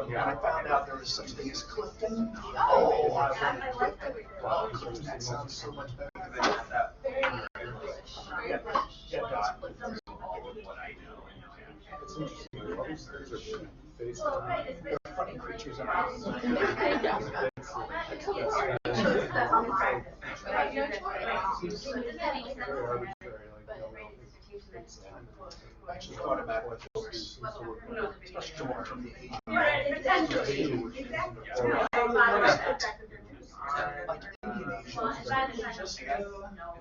When I found out there was such a thing as Clifton, oh, I wanted Clifton. Wow, Clifton, that sounds so much better than that. Yeah, it's interesting. They're funny creatures. I actually thought about what this especially from the Asian.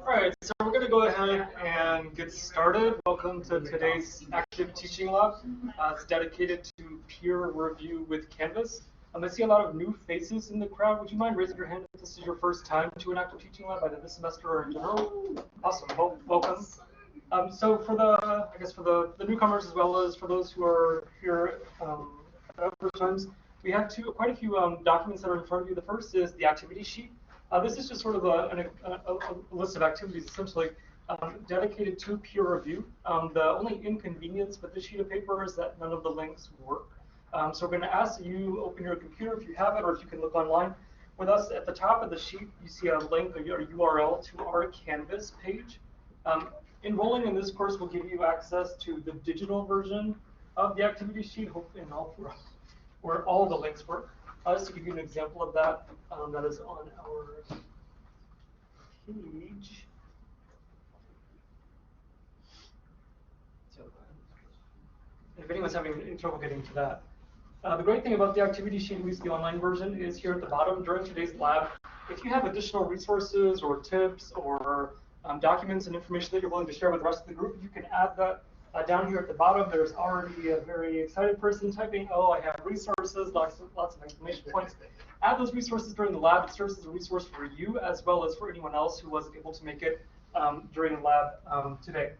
Alright, so we're going to go ahead and get started. Welcome to today's active teaching lab. It's dedicated to peer review with Canvas. I see a lot of new faces in the crowd. Would you mind raising your hand if this is your first time to an active teaching lab, either this semester or in general? Awesome, welcome. So for the newcomers as well as for those who are here at first times, we have quite a few documents that are in front of you. The first is the activity sheet. This is just sort of a list of activities essentially dedicated to peer review. The only inconvenience with this sheet of paper is that none of the links work. So we're going to ask that you open your computer if you have it, or if you can look online. With us at the top of the sheet, you see a link or URL to our Canvas page. Enrolling in this course will give you access to the digital version of the activity sheet, hopefully in all where all the links work. Just to give you an example of that, that is on our page. So, if anyone's having trouble getting to that. The great thing about the activity sheet, at least the online version, is here at the bottom during today's lab. If you have additional resources or tips or documents and information that you're willing to share with the rest of the group, you can add that down here at the bottom. There's already a very excited person typing, oh, I have resources, lots of exclamation points. Add those resources during the lab. It serves as a resource for you as well as for anyone else who wasn't able to make it during the lab today.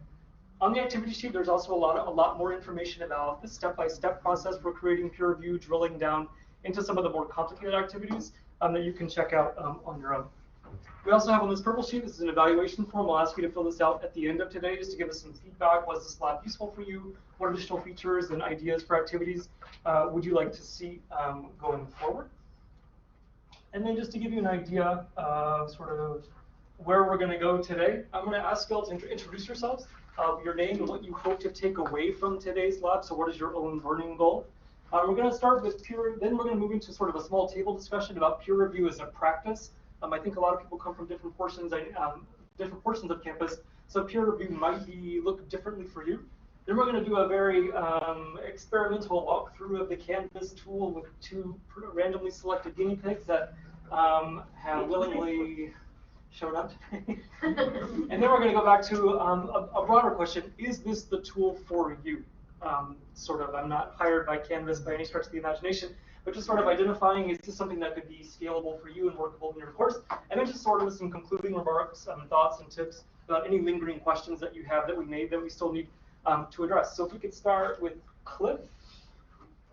On the activity sheet, there's also a lot more information about the step-by-step process for creating peer review, drilling down into some of the more complicated activities that you can check out on your own. We also have on this purple sheet, this is an evaluation form. We'll ask you to fill this out at the end of today just to give us some feedback. Was this lab useful for you? What additional features and ideas for activities would you like to see going forward? And then just to give you an idea of sort of where we're going to go today, I'm going to ask you all to introduce yourselves, your name and what you hope to take away from today's lab. So what is your own learning goal? We're going to start with then we're going to move into sort of a small table discussion about peer review as a practice. I think a lot of people come from different portions of campus, so peer review might look differently for you. Then we're going to do a very experimental walkthrough of the Canvas tool with two randomly selected guinea pigs that have willingly shown up today. And then we're going to go back to a broader question: is this the tool for you? I'm not hired by Canvas by any stretch of the imagination, but just sort of identifying, is this something that could be scalable for you and workable in your course? And then just sort of some concluding remarks, thoughts and tips about any lingering questions that you have that we still need to address. So if we could start with Cliff.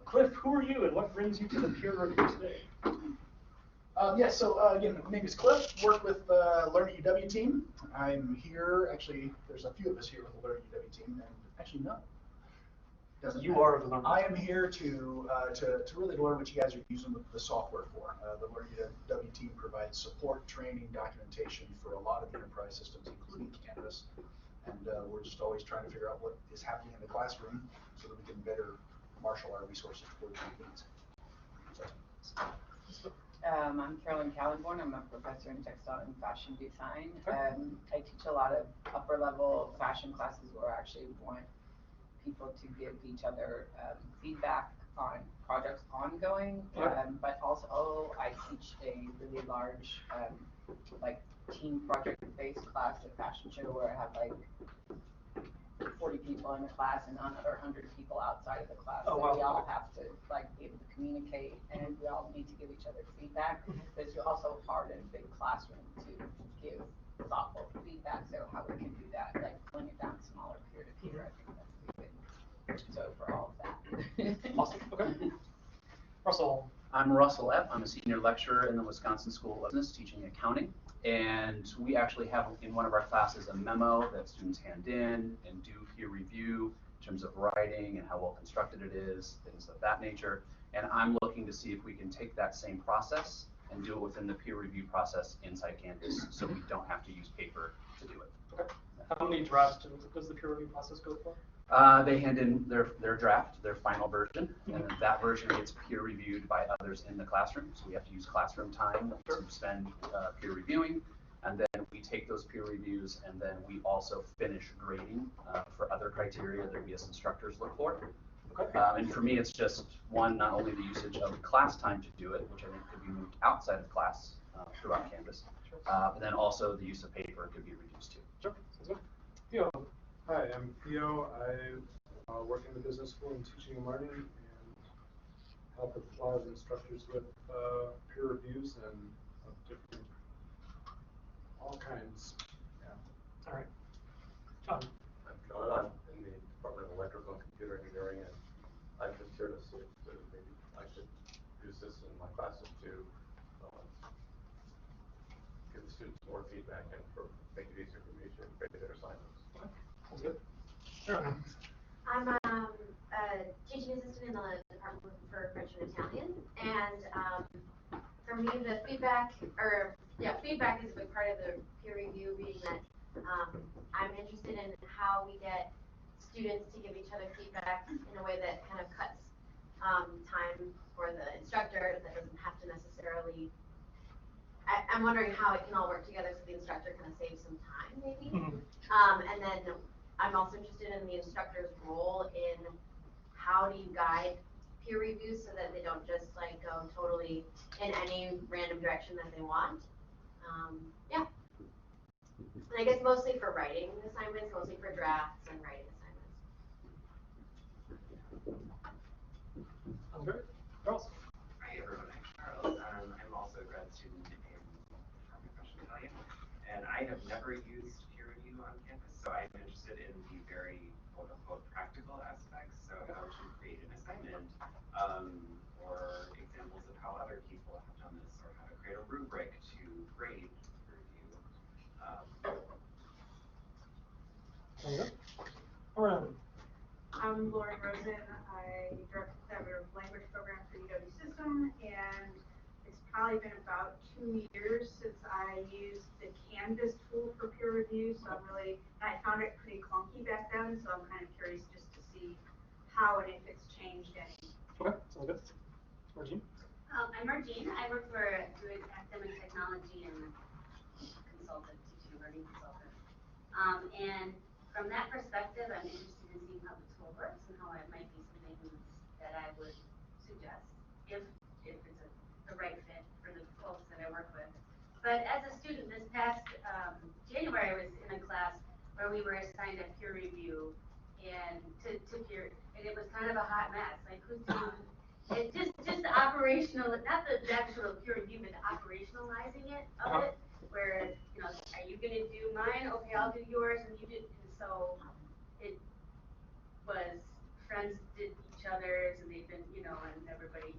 Cliff, who are you and what brings you to the peer review today? Again, my name is Cliff, work with the Learn at UW team. I'm here, actually, there's a few of us here with the Learn at UW team, and actually no. You are the learner. I am here to really learn what you guys are using the software for. The Learn at UW team provides support, training, documentation for a lot of enterprise systems, including Canvas. And we're just always trying to figure out what is happening in the classroom so that we can better marshal our resources towards the needs. I'm Carolyn Caliborn. I'm a professor in textile and fashion design. I teach a lot of upper level fashion classes where I actually want people to give each other feedback on projects ongoing, but also I teach a really large team project-based class at fashion show where I have 40 people in the class and another 100 people outside of the class. Oh, so wow. We all have to be able to communicate, and we all need to give each other feedback. But it's also hard in a big classroom to give thoughtful feedback. So how we can do that, pulling it down smaller peer to peer, I think that's good. So for all of that. Awesome. Okay. Russell. I'm Russell Epp. I'm a senior lecturer in the Wisconsin School of Business teaching accounting. And we actually have in one of our classes a memo that students hand in and do peer review in terms of writing and how well constructed it is, things of that nature. And I'm looking to see if we can take that same process and do it within the peer review process inside Canvas, so we don't have to use paper to do it. Okay. How many drafts does the peer review process go for? They hand in their draft, their final version, and then that version gets peer reviewed by others in the classroom. So we have to use classroom time to spend peer reviewing, and then we take those peer reviews, and then we also finish grading for other criteria that we as instructors look for. Okay. And for me, it's just one, not only the usage of class time to do it, which I think could be moved outside of class throughout Canvas, but then also the use of paper could be reduced too. Sure. Sounds good. Theo. Hi, I'm Theo. I work in the business school in teaching and learning and help with a lot of instructors with peer reviews and of different, all kinds. Yeah. All right. John. I'm John. I'm in the Department of Electrical and Computer Engineering, and I'm just here to see if maybe I could use this in my classes to give the students more feedback and make it easier for me to grade their assignments. Okay. Sounds good. Sure. I'm a teaching assistant in the Department for French and Italian, and for me, the feedback is a big part of the peer review, being that I'm interested in how we get students to give each other feedback in a way that kind of cuts time for the instructor, that doesn't have to necessarily. I'm wondering how it can all work together so the instructor kind of saves some time, maybe. And then I'm also interested in the instructor's role in how do you guide peer reviews so that they don't just like go totally in any random direction that they want. Yeah. And I guess mostly for writing assignments, mostly for drafts and writing assignments. Sounds good. Charles. Hi everyone, I'm Charles. I'm also a grad student in Department of French and Italian, and I have never used peer review on campus, so I'm interested in the very quote-unquote practical aspects, so how to create an assignment, or examples of how other people have done this, or how to create a rubric to grade peer review. Sounds good. All right. I'm Lauren Rosen. I direct the collaborative language program for UW-Madison, and it's probably been about 2 years since I used the Canvas tool for peer review. So I found it pretty clunky back then. So I'm kind of curious just to see how and if it's changed any. Okay. Sounds good. Margine. I'm Margine. I work for Druid Academic Technology and consultant, teaching and learning consultant. And from that perspective, I'm interested in seeing how the tool works and how it might be something that I would suggest if it's the right fit for the folks that I work with. But as a student, this past January, I was in a class where we were assigned a peer review, and and it was kind of a hot mess. Like who's doing it? Just the operational, not the actual peer review, but the operationalizing of it. Where, are you gonna do mine? Okay, I'll do yours, and you did. And so it was friends did each other's, and they've been, and everybody.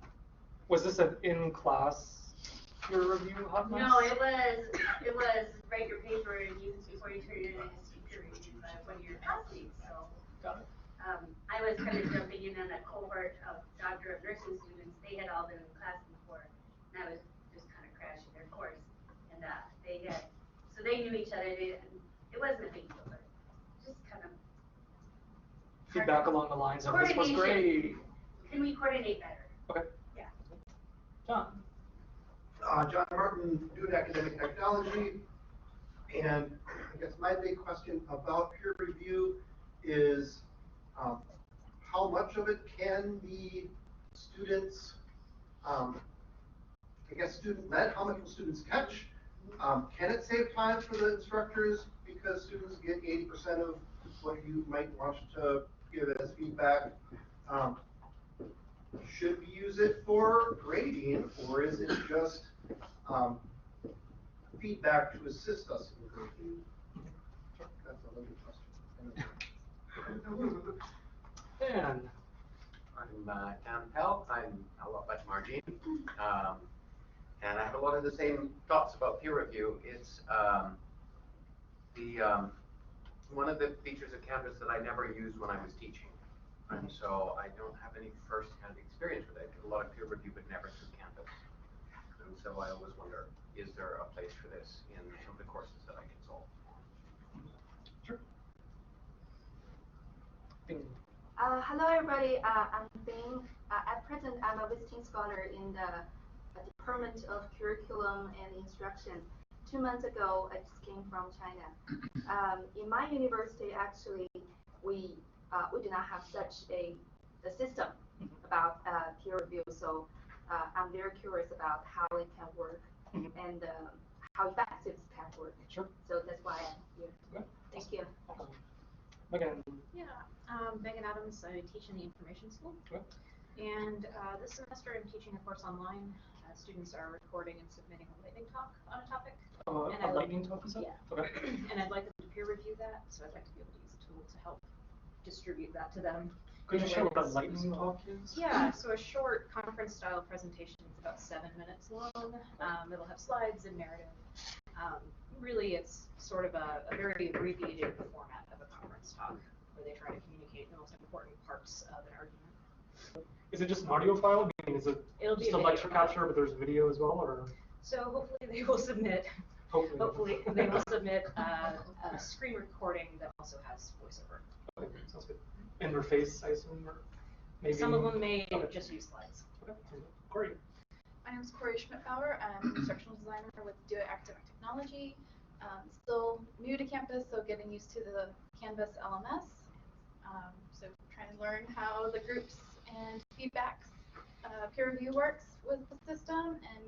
Was this an in-class peer review hot mess? No, it was write your paper and use it before you turn it in and see peer review by one of your classmates. So Got it. I was kind of jumping in on that cohort of doctor of nursing students. They had all been in class before, and I was just kind of crashing their course. And so they knew each other. It wasn't a big deal, but just kind of Feedback along the lines of this was great. Can we coordinate better? Okay. Yeah. John. John Martin, doing academic technology, and I guess my big question about peer review is how much of it can be students, student-led, how much will students catch? Can it save time for the instructors because students get 80% of what you might want to give as feedback? Should we use it for grading, or is it just feedback to assist us in grading? That's a little question. Dan. I'm Cam Pell. I'm a lot like Margine. And I have a lot of the same thoughts about peer review. It's one of the features of Canvas that I never used when I was teaching. And so I don't have any first-hand experience with it. I did a lot of peer review, but never through Canvas. And so I always wonder, is there a place for this in some of the courses that I consult? Sure. Hello, everybody. I'm Bing. At present, I'm a visiting scholar in the Department of Curriculum and Instruction. 2 months ago, I just came from China. In my university, actually, we do not have such a system about peer review. So I'm very curious about how it can work and how effective it can work. Sure. So that's why I'm here. Okay. Thank you. Megan. Yeah, Megan Adams. I teach in the information school. Okay. And this semester I'm teaching a course online. Students are recording and submitting a lightning talk on a topic. A lightning talk, is that? Yeah. Okay. And I'd like them to peer review that, so I'd like to be able to use a tool to help distribute that to them. Could you share what a lightning talk is? Yeah, so a short conference-style presentation is about 7 minutes long. It'll have slides and narrative. Really, it's sort of a very abbreviated format of a conference talk, where they try to communicate the most important parts of an argument. Is it just an audio file? I mean, is it just a lecture capture, but there's video as well, or? So hopefully they will submit. Hopefully they will submit a screen recording that also has voiceover. Okay, sounds good. Interface, I assume, or maybe. Some of them may just use slides. Okay, great. My name is Corey Schmidtbauer. I'm an instructional designer with Do It Academic Technology. Still new to campus, so getting used to the Canvas LMS. So trying to learn how the groups and feedbacks peer review works with the system and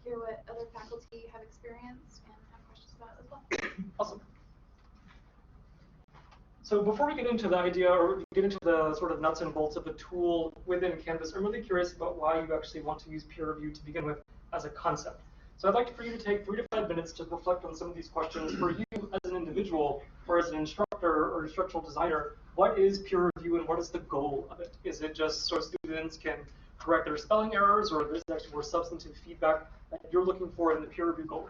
hear what other faculty have experienced and have questions about as well. Awesome. So before we get into the idea or get into the sort of nuts and bolts of the tool within Canvas, I'm really curious about why you actually want to use peer review to begin with as a concept. So I'd like for you to take 3 to 5 minutes to reflect on some of these questions. For you as an individual or as an instructor or instructional designer, what is peer review and what is the goal of it? Is it just so students can correct their spelling errors, or is there actually more substantive feedback that you're looking for in the peer review goal?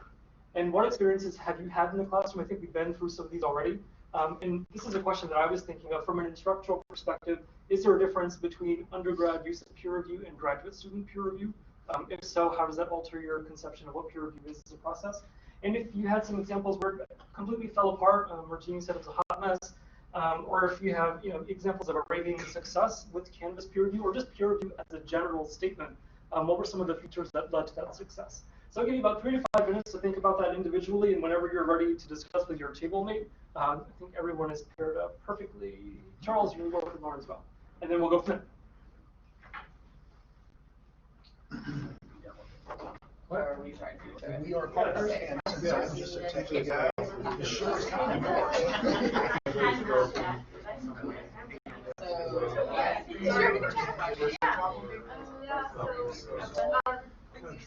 And what experiences have you had in the classroom? I think we've been through some of these already. And this is a question that I was thinking of from an instructional perspective. Is there a difference between undergrad use of peer review and graduate student peer review? If so, how does that alter your conception of what peer review is as a process? And if you had some examples where it completely fell apart, or Jeannie said it's a hot mess, or if you have examples of a raving success with Canvas peer review, or just peer review as a general statement, what were some of the features that led to that success? So I'll give you about 3 to 5 minutes to think about that individually, and whenever you're ready to discuss with your table mate, I think everyone is paired up perfectly. Charles, you can work with Lauren as well. And then we'll go from there. What are we trying to do? We are partners, and I'm just a techie guy. The show is kind of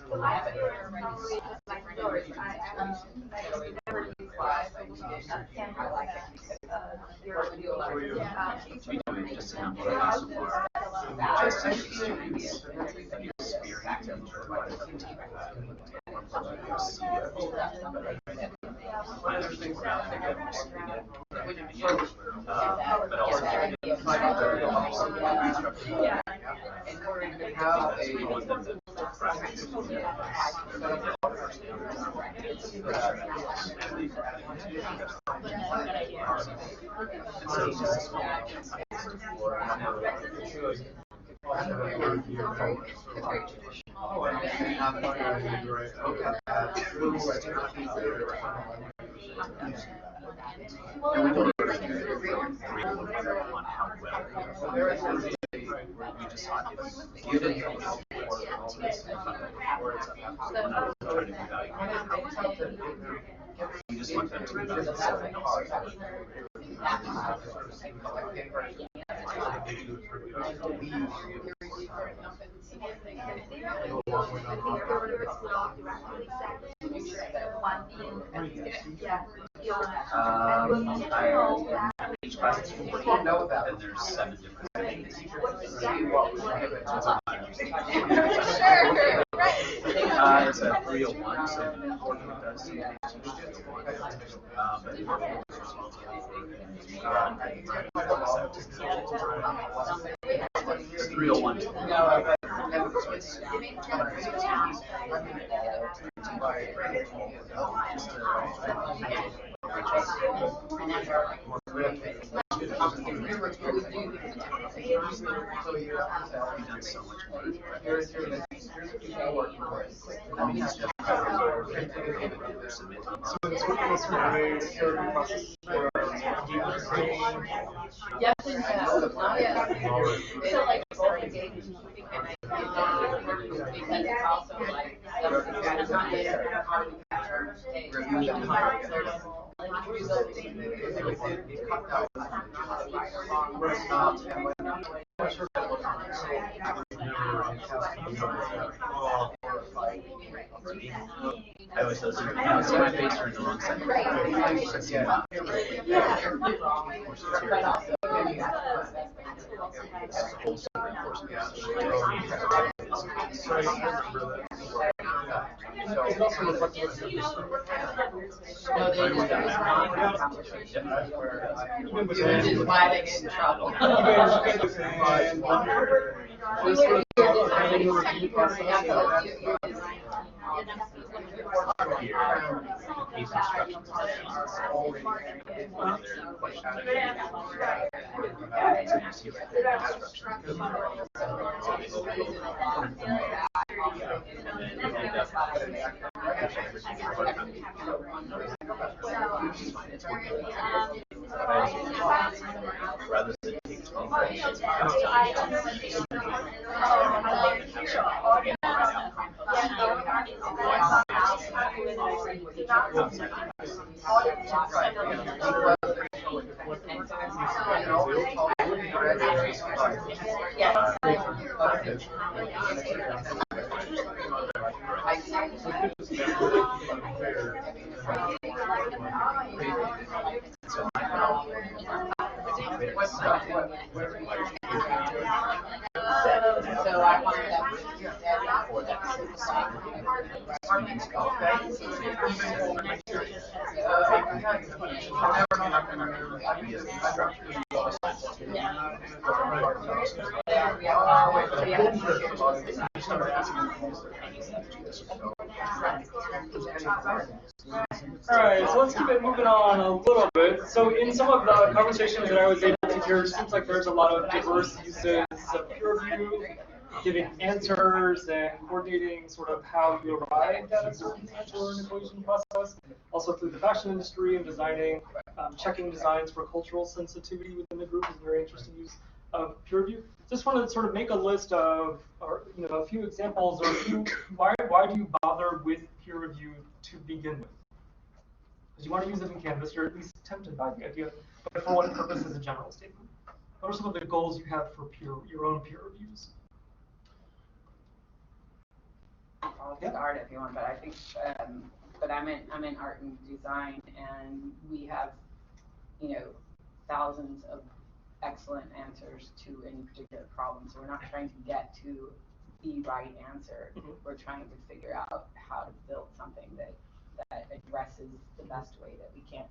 The last year was probably just like yours. I actually never used slides. I can't have like your video. Just an amplifier so far. Just to students have you experienced I understand about the but also and we don't agree on how well we just thought if given the help we just want them to be each class is 4, and there's 7 different things. It's a it's a 301, so it does teach but 301. You've done so much more. So it's working with sort of a iterative process for deeper training. Yes, and so like both engaged and because it's also like how do we capture mistakes? I always say, I see my face, you're in the wrong side. This is a whole separate course. It also reflects what you're Which is why they get in trouble. Rather than take 25 minutes. So I want Alright, so let's keep it moving on a little bit. So in some of the conversations that I was able to hear, it seems like there's a lot of diverse uses of peer review, giving answers and coordinating sort of how you arrived at a certain answer or an equation process. Also through the fashion industry and designing, checking designs for cultural sensitivity within the group is a very interesting use of peer review. Just wanted to sort of make a list of, or a few examples, or a few, why do you bother with peer review to begin with? Because you want to use it in Canvas, you're at least tempted by the idea, but for what purpose is a general statement? What are some of the goals you have for your own peer reviews? I'll start if you want, but I think, but I'm in art and design, and we have, thousands of excellent answers to any particular problem. So we're not trying to get to the right answer. Mm-hmm. We're trying to figure out how to build something that addresses the best way that we can.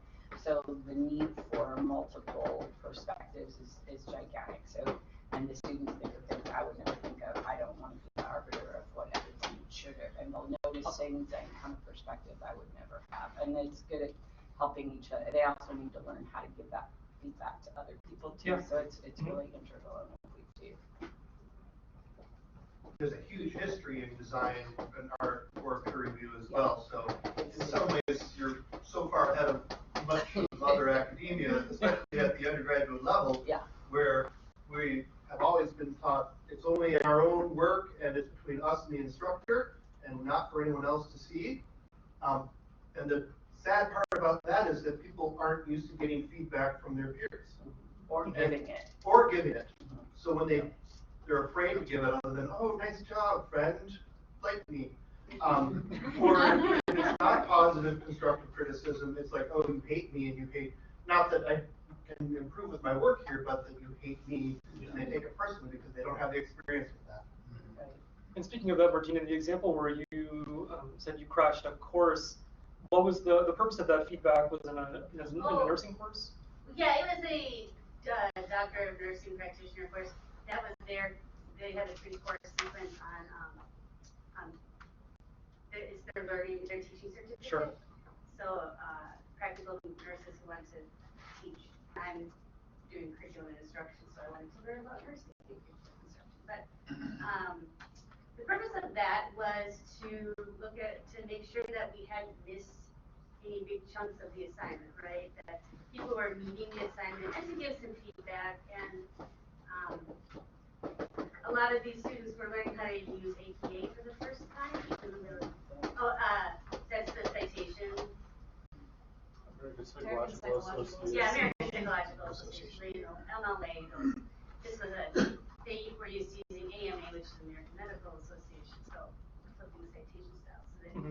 So the need for multiple perspectives is gigantic. So, and the students think of things I would never think of. I don't want to be the arbiter of what everyone should have, and they'll notice things and come a perspective I would never have. And it's good at helping each other. They also need to learn how to give that feedback to other people too. Yeah. So it's really integral in what we do. There's a huge history in design and art for peer review as well. So in some ways, you're so far ahead of much of other academia, especially at the undergraduate level, where we have always been taught it's only our own work and it's between us and the instructor and not for anyone else to see. And the sad part about that is that people aren't used to getting feedback from their peers. Or giving it. Or giving it. So when they're afraid to give it other than, oh, nice job, friend, like me. Or if it's not positive constructive criticism, it's like, oh, you hate me and you hate, not that I can improve with my work here, but that you hate me, and they take it personally because they don't have the experience with that. And speaking of that, Martina, the example where you said you crashed a course, What was the purpose of that feedback? Was it in a nursing course? Yeah, it was a doctor of nursing practitioner course. That was they had a 3-course sequence on it's their learning, their teaching certificate. Sure. So practical nurses who want to teach. I'm doing curriculum and instruction, so I wanted to learn about nursing and curriculum instruction. But the purpose of that was to make sure that we hadn't missed any big chunks of the assignment, right? That people were meeting the assignment and to give some feedback. And a lot of these students were learning how to use APA for the first time. That's the citation. American Psychological Association. Yeah, American Psychological Association, MLA. This was they were used to using AMA, which is American Medical Association. So we're flipping the citation style so that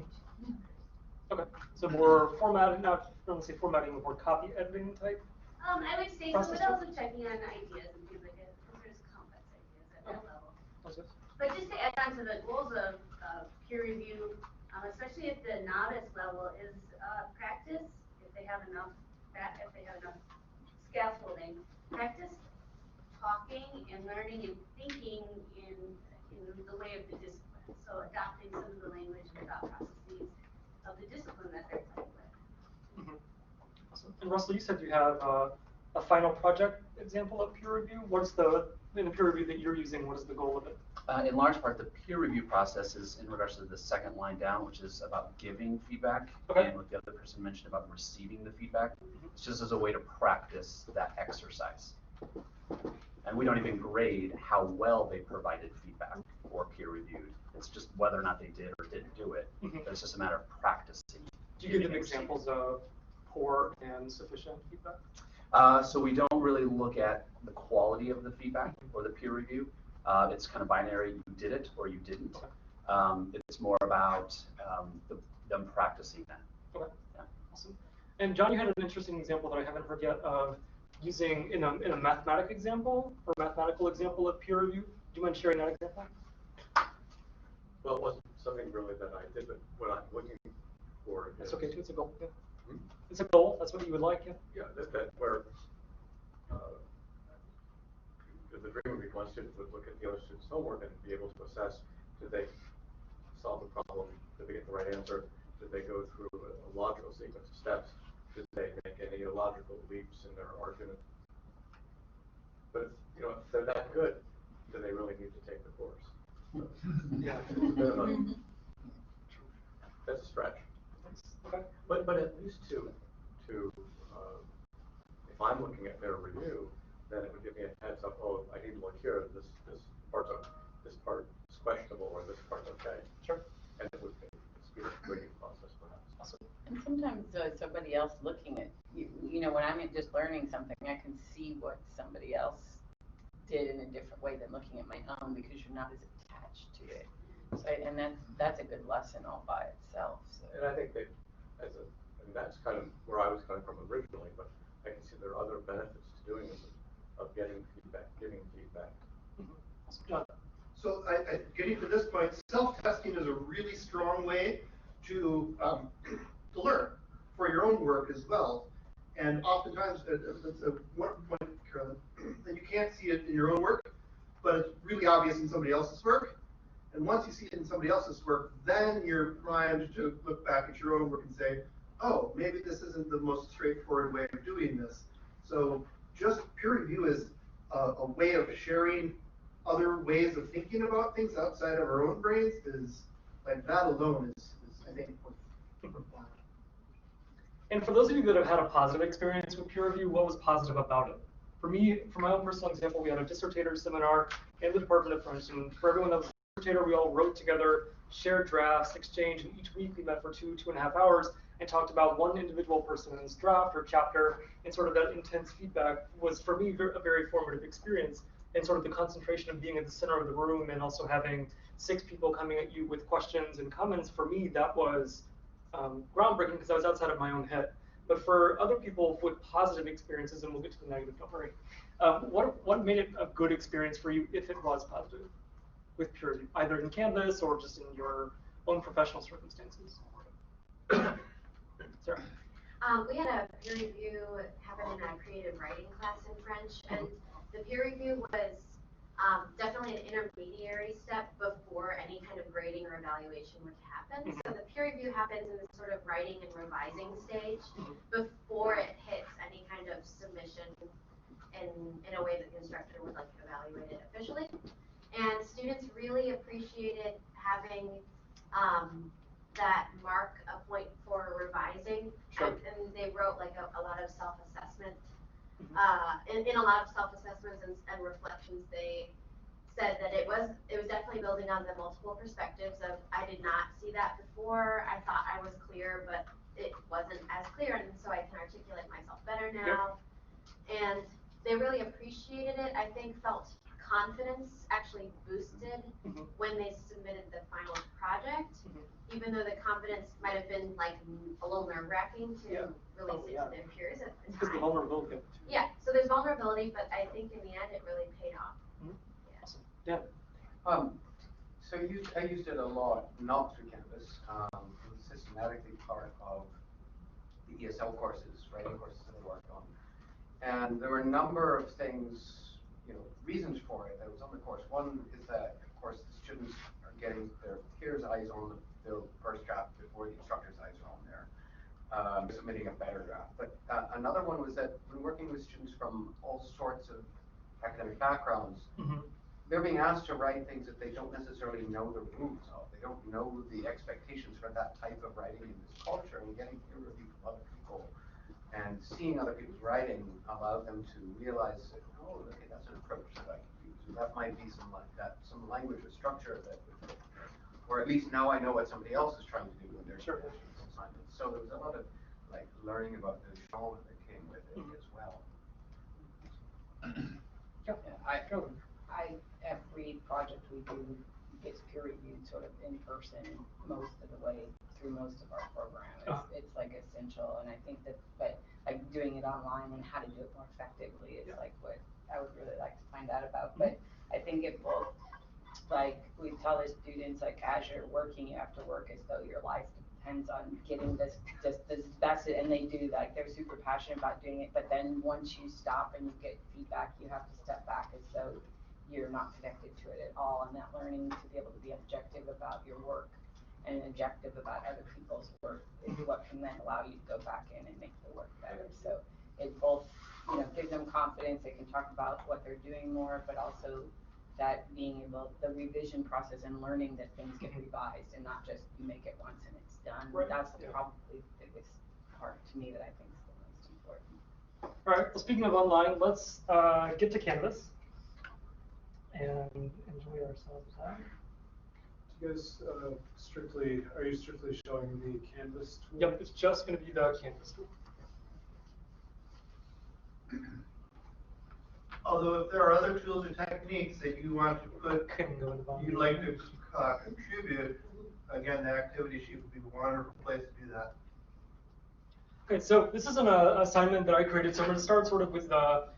Okay, so more formatting, not say formatting, more copy editing type? I would say so, but also checking on ideas and things like that, because there's complex ideas at that level. But just to add on to the goals of peer review, especially at the novice level, is practice. If they have enough scaffolding, practice talking and learning and thinking in the way of the discipline. So adopting some of the language and thought processes of the discipline that they're playing with. Awesome. And Russell, you said you have a final project example of peer review. What's in the peer review that you're using, what is the goal of it? In large part, the peer review process is in regards to the second line down, which is about giving feedback, and what the other person mentioned about receiving the feedback. It's just as a way to practice that exercise. And we don't even grade how well they provided feedback or peer reviewed. It's just whether or not they did or didn't do it. But it's just a matter of practicing. Do you give them examples of poor and sufficient feedback? So we don't really look at the quality of the feedback or the peer review. It's kind of binary, you did it or you didn't. It's more about them practicing that. Okay, yeah. Awesome. And John, you had an interesting example that I haven't heard yet of using in a mathematical example of peer review. Do you mind sharing that example? Well, it wasn't something really that I did, but what I'm looking for is... That's okay too, it's a goal. Yeah. It's a goal, that's what you would like, yeah? Yeah, that where the dream would be one student would look at the other student's homework and be able to assess, did they solve the problem, did they get the right answer, did they go through a logical sequence of steps, did they make any illogical leaps in their argument. But if they're that good, do they really need to take the course? So, yeah, it's a bit of a, that's a stretch. Okay. But at least if I'm looking at their review, then it would give me a heads up. Oh, I need to look here. This part is questionable, or this part's okay. Sure. And it would speed up the grading process, perhaps. Awesome. And sometimes somebody else looking at when I'm just learning something, I can see what somebody else did in a different way than looking at my own, because you're not as attached to it. So, and that's a good lesson all by itself. So. And I think that that's kind of where I was coming from originally, but I can see there are other benefits to doing this, of getting feedback, giving feedback. So getting to this point, self-testing is a really strong way to learn for your own work as well. And oftentimes, it's a one point, Carolyn, that you can't see it in your own work, but it's really obvious in somebody else's work. And once you see it in somebody else's work, then you're primed to look back at your own work and say, oh, maybe this isn't the most straightforward way of doing this. So just peer review is a way of sharing other ways of thinking about things outside of our own brains. Is like that alone is I think worth And for those of you that have had a positive experience with peer review, what was positive about it? For me, for my own personal example, we had a dissertator seminar in the Department of French, and for everyone that was a dissertator, we all wrote together, shared drafts, exchanged, and each week we met for 2.5 hours and talked about one individual person's draft or chapter, and sort of that intense feedback was, for me, a very formative experience. And sort of the concentration of being at the center of the room and also having 6 people coming at you with questions and comments, for me, that was groundbreaking because I was outside of my own head. But for other people with positive experiences, and we'll get to the negative, don't worry, what made it a good experience for you if it was positive with peer review, either in Canvas or just in your own professional circumstances? Sure. We had a peer review happen in a creative writing class in French, and the peer review was definitely an intermediary step before any kind of grading or evaluation would happen. So the peer review happens in the sort of writing and revising stage before it hits any kind of submission in a way that the instructor would like to evaluate it officially. And students really appreciated having that mark a point for revising. Sure. And they wrote like a lot of self-assessment. In a lot of self-assessments and reflections, they said that it was definitely building on the multiple perspectives of I did not see that before. I thought I was clear, but it wasn't as clear, and so I can articulate myself better now. Yep. And they really appreciated it. I think felt confidence actually boosted when they submitted the final project, even though the confidence might have been like a little nerve-wracking to release it to their peers at the time. Because the vulnerability. Yeah, so there's vulnerability, but I think in the end it really paid off. Awesome. Yeah. So I used it a lot, not through Canvas. It was systematically part of the ESL courses, writing courses that I worked on. And there were a number of things, reasons for it that was on the course. One is that, of course, the students are getting their peers' eyes on their first draft before the instructor's eyes are on there, submitting a better draft. But another one was that when working with students from all sorts of academic backgrounds, they're being asked to write things that they don't necessarily know the rules of. They don't know the expectations for that type of writing in this culture, and getting peer review from other people and seeing other people's writing allowed them to realize that, oh, okay, that's an approach that I can use. And that might be some language or structure that would, or at least now I know what somebody else is trying to do with their assignments. So there was a lot of learning about the genre that came with it as well. Every project we do gets peer reviewed sort of in person most of the way through most of our program. It's like essential, and I think that, but like doing it online and how to do it more effectively is like what I would really like to find out about. But I think it both, like we tell the students, like as you're working, you have to work as though your life depends on getting this that's it, and they do, like they're super passionate about doing it. But then once you stop and you get feedback, you have to step back as though you're not connected to it at all, and that learning to be able to be objective about your work and objective about other people's work is what can then allow you to go back in and make the work better. So it both, gives them confidence, they can talk about what they're doing more, but also that being able, the revision process and learning that things get revised and not just you make it once and it's done. Right. That's probably the biggest part to me that I think is the most important. All right, well, speaking of online, let's get to Canvas and enjoy ourselves with that. Do you guys are you strictly showing the Canvas tool? Yep, it's just going to be the Canvas tool. Although if there are other tools or techniques that you want to put, you'd like to contribute, again, the activity sheet would be a wonderful place to do that. Okay, so this is an assignment that I created. So I'm going to start sort of with the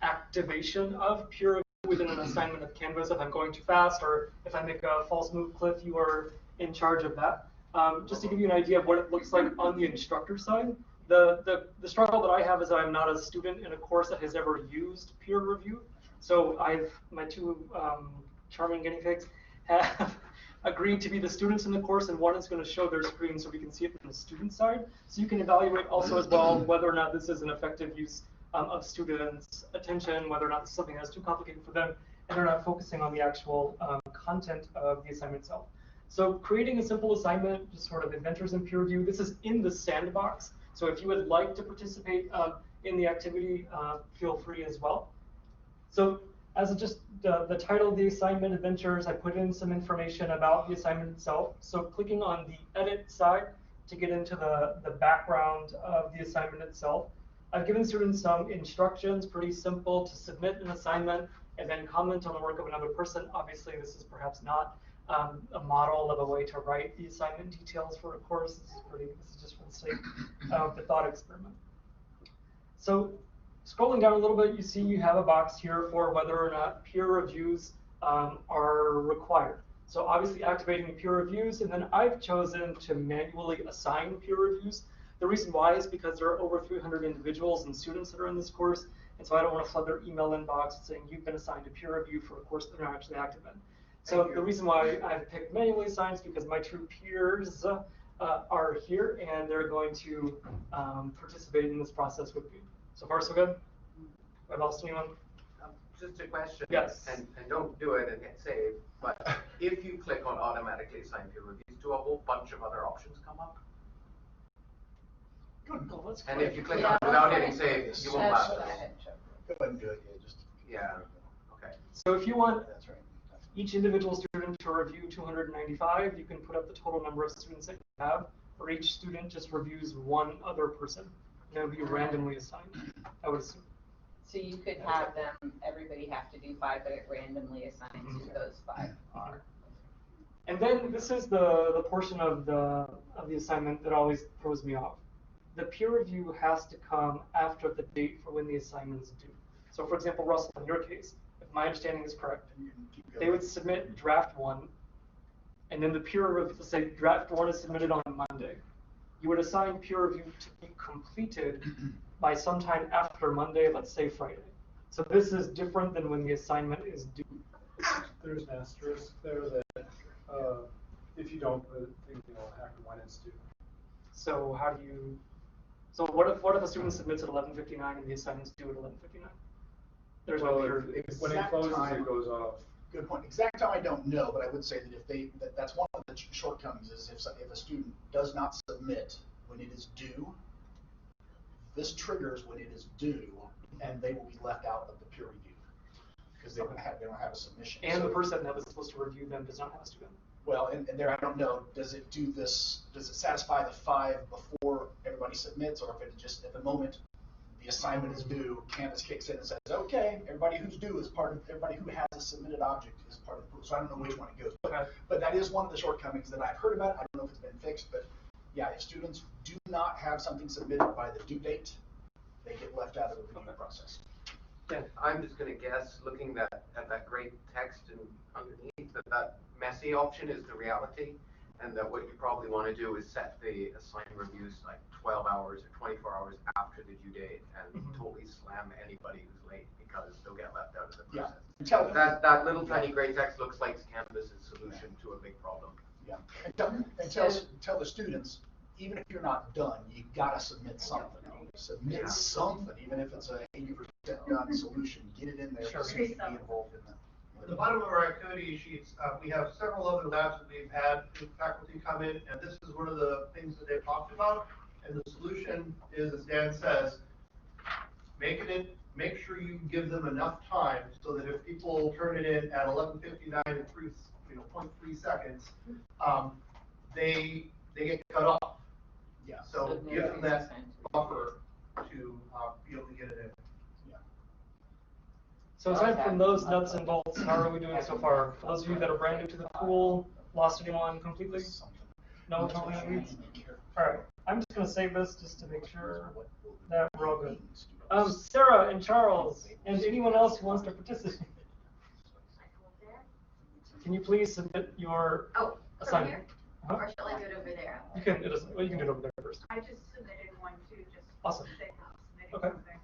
activation of peer review within an assignment of Canvas. If I'm going too fast or if I make a false move, Cliff, you are in charge of that. Just to give you an idea of what it looks like on the instructor side, the struggle that I have is that I'm not a student in a course that has ever used peer review. So my two charming guinea pigs have agreed to be the students in the course, and one is going to show their screen so we can see it from the student side. So you can evaluate also as well whether or not this is an effective use of students' attention, whether or not this is something that's too complicated for them, and they're not focusing on the actual content of the assignment itself. So creating a simple assignment, just sort of adventures in peer review. This is in the sandbox. So if you would like to participate in the activity, feel free as well. So as just the title of the assignment, Adventures, I put in some information about the assignment itself. So clicking on the edit side to get into the background of the assignment itself. I've given students some instructions, pretty simple, to submit an assignment and then comment on the work of another person. Obviously, this is perhaps not a model of a way to write the assignment details for a course. This is just for the sake of the thought experiment. So scrolling down a little bit, you see you have a box here for whether or not peer reviews are required. So obviously activating the peer reviews, and then I've chosen to manually assign peer reviews. The reason why is because there are over 300 individuals and students that are in this course, and so I don't want to flood their email inbox saying you've been assigned a peer review for a course that they're not actually active in. So the reason why I've picked manually assigned is because my true peers are here, and they're going to participate in this process with me. So far, so good? What else, anyone? Just a question. Yes. And don't do it and hit save, but if you click on automatically assign peer reviews, do a whole bunch of other options come up? Good. Well, that's And great. if you click on without hitting save, you won't That's allow what I this. had checked. Go ahead and do it, yeah, just. Yeah, okay. So if you want That's right. each individual student to review 295, you can put up the total number of students that you have, or each student just reviews one other person. And it would be randomly assigned, I would assume. So you could have them, everybody have to do 5, but it randomly assigns who those 5 are. And then this is the portion of the assignment that always throws me off. The peer review has to come after the date for when the assignment is due. So for example, Russell, in your case, if my understanding is correct, they would submit draft 1, and then the peer review, let's say draft 1 is submitted on Monday. You would assign peer review to be completed by sometime after Monday, let's say Friday. So this is different than when the assignment is due. There's an asterisk there that if you don't put it, you know, after when it's due. So how do you? So what if a student submits at 11:59 and the assignment's due at 11:59? There's no peer review. When it closes, it goes off. Good point. Exact time I don't know, but I would say that if that's one of the shortcomings is if a student does not submit when it is due, this triggers when it is due, and they will be left out of the peer review because they don't have a submission. And the person that was supposed to review them does not have a student. Well, and there I don't know. Does it do this? Does it satisfy the 5 before everybody submits, or if it just at the moment the assignment is due, Canvas kicks in and says, okay, everybody who's due is part of, everybody who has a submitted object is part of the pool. So I don't know which one it goes. But that is one of the shortcomings that I've heard about. I don't know if it's been fixed, but yeah, if students do not have something submitted by the due date, they get left out of the review process. Yeah. I'm just gonna guess, looking at that great text and underneath, that messy option is the reality, and that what you probably want to do is set the assigned reviews like 12 hours or 24 hours after the due date, and totally slam anybody who's late because they'll get left out of the process. Yeah. That little tiny gray text looks like Canvas's solution to a big problem. Yeah. And tell the students, even if you're not done, you gotta submit something. Submit something, even if it's a 80% done solution. Get it in there so you can be involved in that. At the bottom of our activity sheets, we have several other labs that we've had faculty come in, and this is one of the things that they've talked about. And the solution is, as Dan says, make sure you give them enough time so that if people turn it in at 11:59 and 0.3 seconds, they get cut off. Yeah. So give them that buffer to be able to get it in. So aside from those nuts and bolts, how are we doing so far? For those of you that are brand new to the pool, lost anyone completely? No, totally weeds? Alright, I'm just gonna save this just to make sure that we're all good. Sarah and Charles, and anyone else who wants to participate. Can you please submit your assignment? Or shall I do it over there? You can, you can do it over there first. I just submitted one too, just Awesome. to say I'm submitting Okay. something.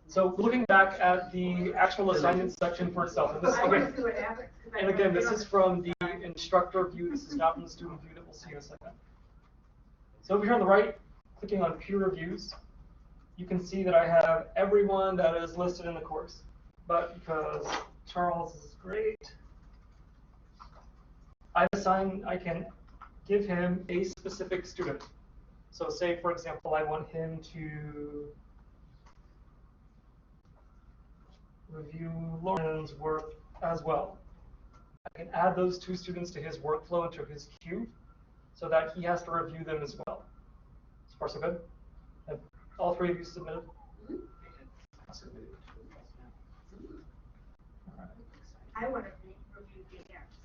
So looking back at the actual assignment section for itself, and this I want again, to see what happens. 'Cause I and know again, they this don't is from the instructor view. This is not from the student view that we'll see in a second. So over here on the right, clicking on peer reviews, you can see that I have everyone that is listed in the course. But because Charles is great, I can give him a specific student. So say, for example, I want him to review Lauren's work as well. I can add those 2 students to his workflow into his queue so that he has to review them as well. So far, so good? Have all 3 of you submitted? Awesome. I want to review DMs.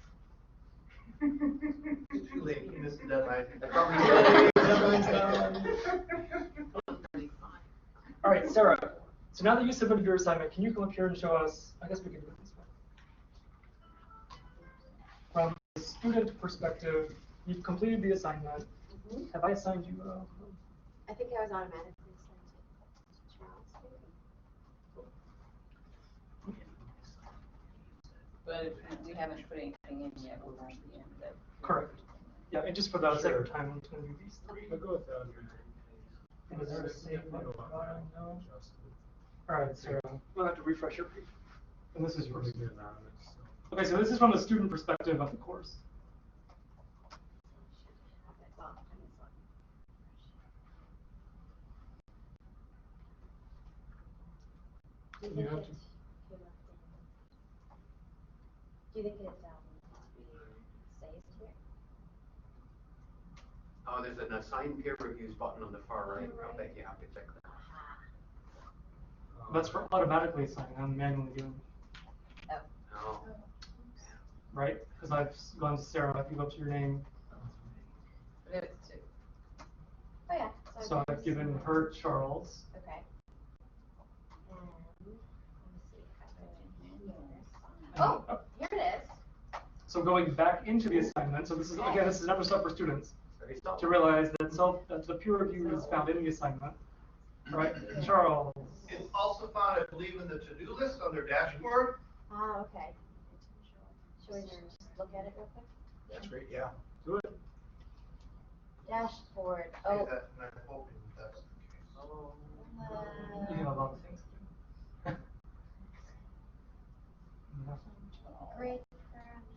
It's too late, you missed the deadline. All right, Sarah. So now that you submitted your assignment, can you come up here and show us? I guess we can do it this way. From a student perspective, you've completed the assignment. Have I assigned you? I think I was automatically sent to Charles, maybe? But we haven't put anything in yet, we're at the end of. Correct. Yeah, and just for the sake of time, I'm just gonna do these three. I'll go with that. And is there a save button? No. All right, Sarah, we'll have to refresh your page. And this is yours. Okay, so this is from the student perspective of the course. Do you think it's being saved here? Oh, there's an assign peer reviews button on the far right. I'll bet you have to check that. That's for automatically assigning, I'm manually doing. Oh. Right? Because I've gone to Sarah, if you go up to your name. But it's two. Oh, yeah. So I've given her Charles. Okay. And let me see if I go in here. Oh, here it is. So going back into the assignment, so this is, again, this is another step for students to realize that that the peer review is found in the assignment, right? Charles. It's also found, I believe, in the to-do list on their dashboard. Ah, okay. Should we just look at it real quick? That's great, yeah. Do it. Dashboard, oh. And I'm hoping that's the case. You have a lot of things to do. Great project.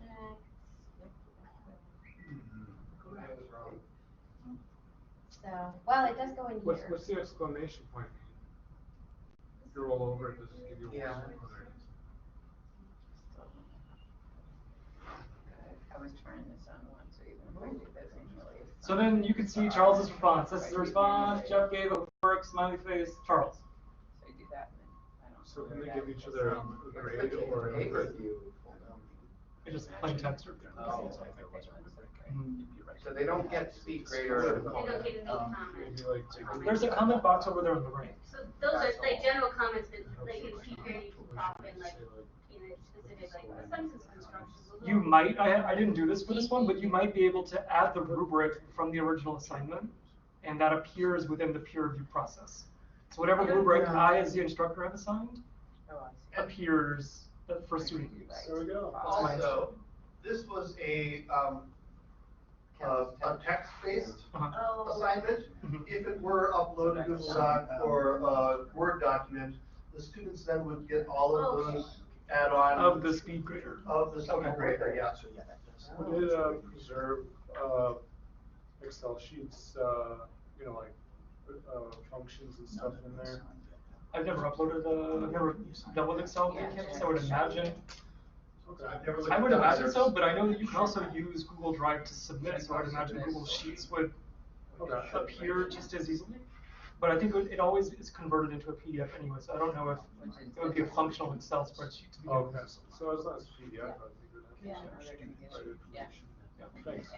So, well, it does go in here. What's the exclamation point? If you roll over, does it give you a Yeah. warning? I was trying this on one, so even if I do this manually. So then you can see Charles's response. This is the response. Jeff gave a work, smiley face, Charles. So you do that, and then I don't. So can they give each other a grade or an review? It's just plain text or. Oh. So they don't get speed grade or. They don't get any comments. Maybe like There's a comment box over there on the right. So those are like general comments that like in secret you can pop in like in a specific like sentence construction. You might, I didn't do this for this one, but you might be able to add the rubric from the original assignment, and that appears within the peer review process. So whatever rubric I, as the instructor, have assigned, appears for student use. There we go. Also, this was a text-based assignment. If it were uploaded to Google Doc or a Word document, the students then would get all of those add-on. Of the speed grader. Of the speed grader, yeah. We did preserve Excel sheets, you know, like functions and stuff in there. I've never uploaded I've never dealt with Excel on campus. I would imagine. I would imagine so, but I know that you can also use Google Drive to submit, so I'd imagine Google Sheets would appear just as easily. But I think it always is converted into a PDF anyway, so I don't know if it would be a functional Excel spreadsheet to begin with. Okay, so as long as PDF, I think Thanks.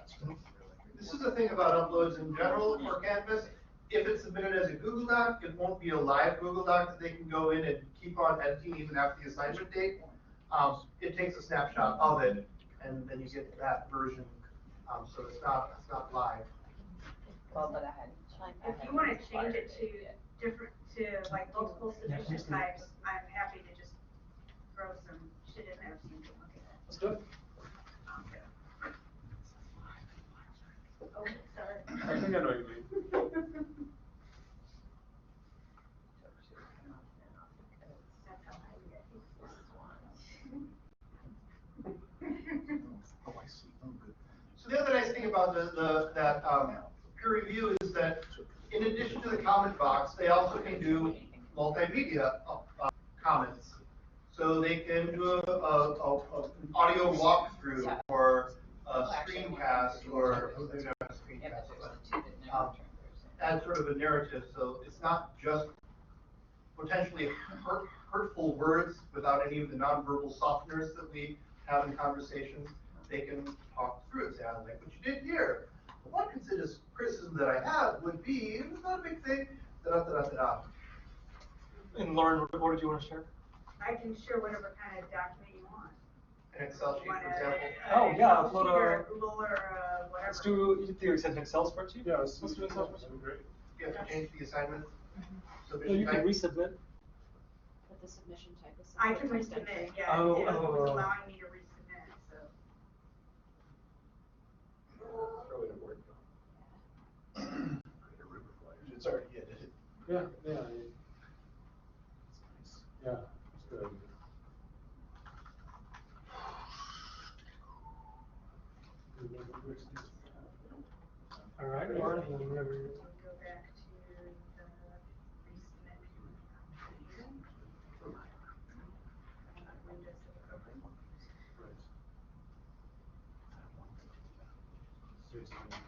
This is the thing about uploads in general for Canvas. If it's submitted as a Google Doc, it won't be a live Google Doc that they can go in and keep on editing even after the assignment date. It takes a snapshot of it, and then you get that version. So it's not live. Well, but I had. If you want to change it to like multiple submission types, I'm happy to just throw some shit in there so you can look at it. Let's do it. Oh, sorry. I think I know what you mean. Oh, I see. Oh, good. So the other nice thing about that peer review is that in addition to the comment box, they also can do multimedia comments. So they can do an audio walkthrough or a screencast or maybe not a screencast, but add sort of a narrative. So it's not just potentially hurtful words without any of the nonverbal softeners that we have in conversations. They can talk through it, say, I like what you did here. One criticism that I have would be, it's not a big thing, da-da-da-da-da. And Lauren, what did you want to share? I can share whatever kind of document you want. An Excel sheet, for example. Oh, yeah, upload Or a Google or whatever. Let's do, you said an Excel spreadsheet? Yeah, let's do an Excel spreadsheet. That'd be great. You have to change the assignment No, submission you can type? resubmit. But the submission type is I something can different. resubmit, yeah, Oh, it was oh. allowing me to resubmit, so. Throw in a word doc. It's already, yeah, did it? Yeah, yeah. Yeah, it's good. All right, Lauren, whenever you're. Go back to the resubmit.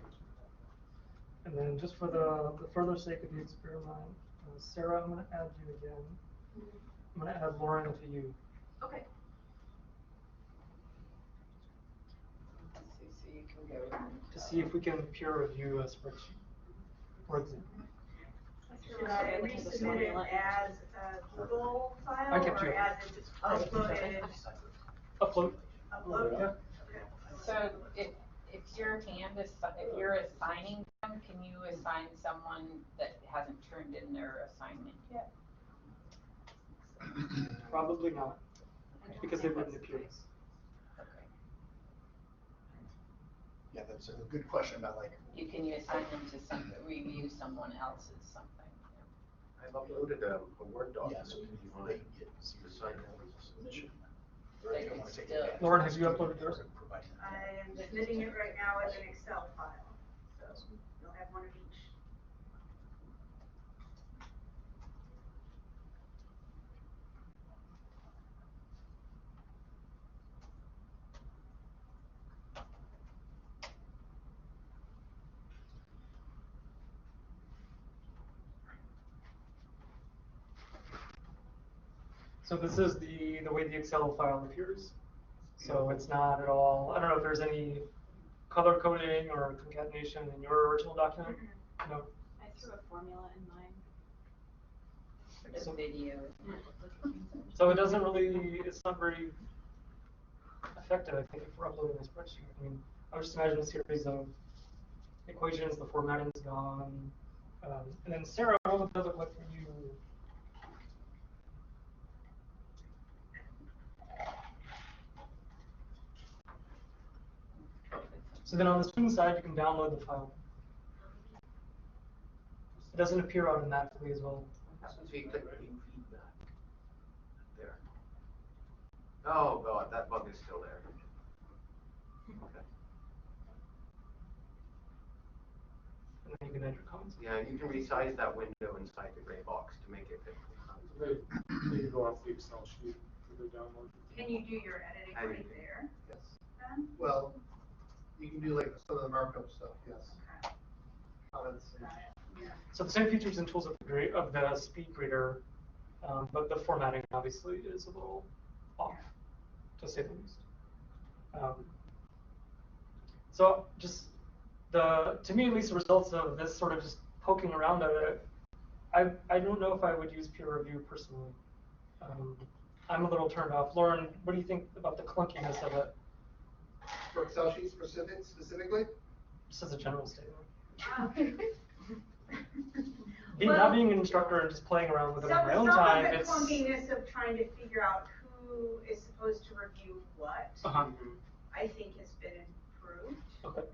And then just for the further sake of the experiment, Sarah, I'm going to add you again. I'm going to add Lauren to you. Okay. So you can go. To see if we can peer review a spreadsheet, for example. Should I resubmit it as a Google file I kept you. or as it's uploaded? Upload. Upload? Yeah. Okay. So if you're assigning them, can you assign someone that hasn't turned in their assignment yet? Probably not, because they wouldn't appear. Okay. Yeah, that's a good question about like. Can you assign them to review someone else's something? I've uploaded a Word document. Yeah, so even if they get zero submission. They can still. Lauren, have you uploaded yours? I am submitting it right now as an Excel file, so you'll have one of each. So this is the way the Excel file appears. So it's not at all, I don't know if there's any color coding or concatenation in your original document. No. I threw a formula in mine. For the video. So it doesn't really, it's not very effective, I think, if we're uploading a spreadsheet. I mean, I would just imagine a series of equations, the formatting's gone. And then Sarah, what would that look like for you? So then on the student side, you can download the file. It doesn't appear automatically as well. What happens if you click view feedback? There. Oh god, that bug is still there. Okay. And then you can add your comments. Yeah, you can resize that window inside the gray box to make it fit. They can go off the Excel sheet for the download. Can you do your editing right there? Yes. Then? Well, you can do like some of the markup stuff, yes. Okay. Comments. Yeah. So the same features and tools of the speed grader, but the formatting obviously is a little off, to say the least. So just to me at least, the results of this sort of just poking around at it, I don't know if I would use peer review personally. I'm a little turned off. Lauren, what do you think about the clunkiness of it? For Excel sheets specifically? Just as a general statement. Well, not being an instructor and just playing around with it on my own some time, of the it's clunkiness of trying to figure out who is supposed to review what, I think has been improved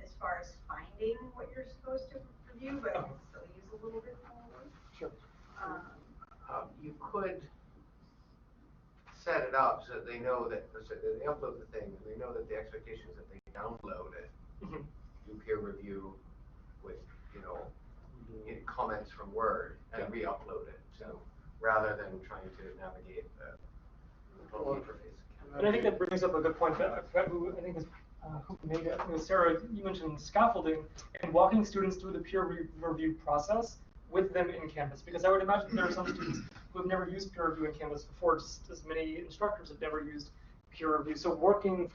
as far as finding what you're supposed to review, but it still use a little bit more work. Sure. You could set it up so that they know that so they upload the thing and they know that the expectation is that they download it, do peer review with, comments from Word and re-upload it. So rather than trying to navigate the interface. And I think that brings up a good point that I forgot who, I think was who made it. It was Sarah, you mentioned scaffolding and walking students through the peer review process with them in Canvas. Because I would imagine there are some students who have never used peer review in Canvas before, just as many instructors have never used peer review. So working